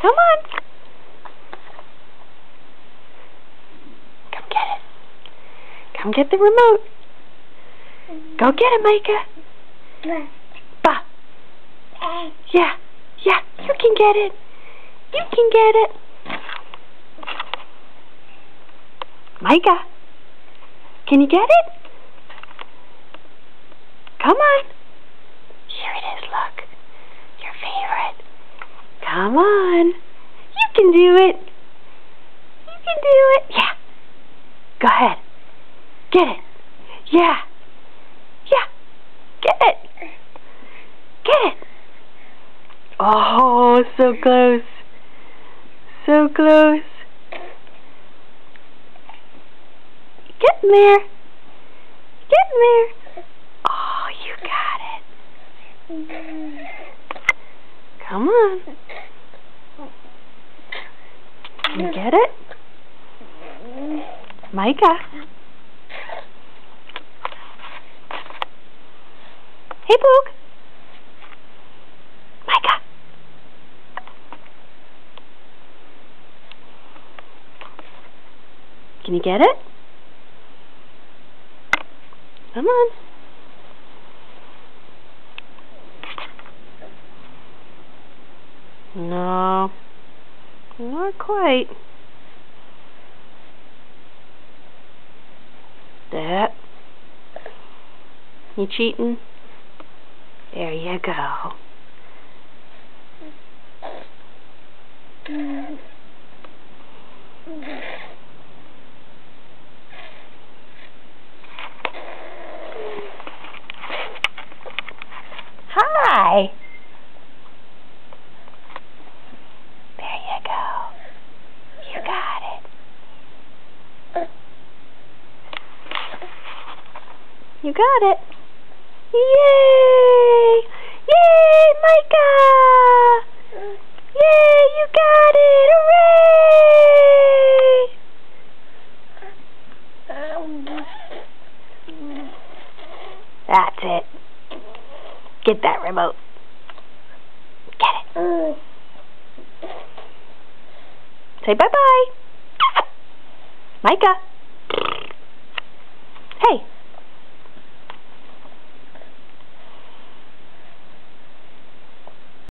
Come on. Come get it. Come get the remote. Go get it, Micah. Bah. Yeah. Yeah. You can get it. You can get it. Micah. Can you get it? Come on. Here it is, look. Your favorite. Come on. You can do it. You can do it. Yeah. Go ahead. Get it. Yeah. Yeah. Get it. Get it. Oh, so close. So close. Get in there. Get in there. Oh, you got it. Come on. Can you get it? Micah. Hey, Boog. Micah. Can you get it? Come on. No, not quite. That. You cheating? There you go. Hi. There you go. You got it. You got it. Yay! Yay, Micah! Yay, you got it! Hooray! That's it. Get that remote. Get it. Say bye-bye. Micah.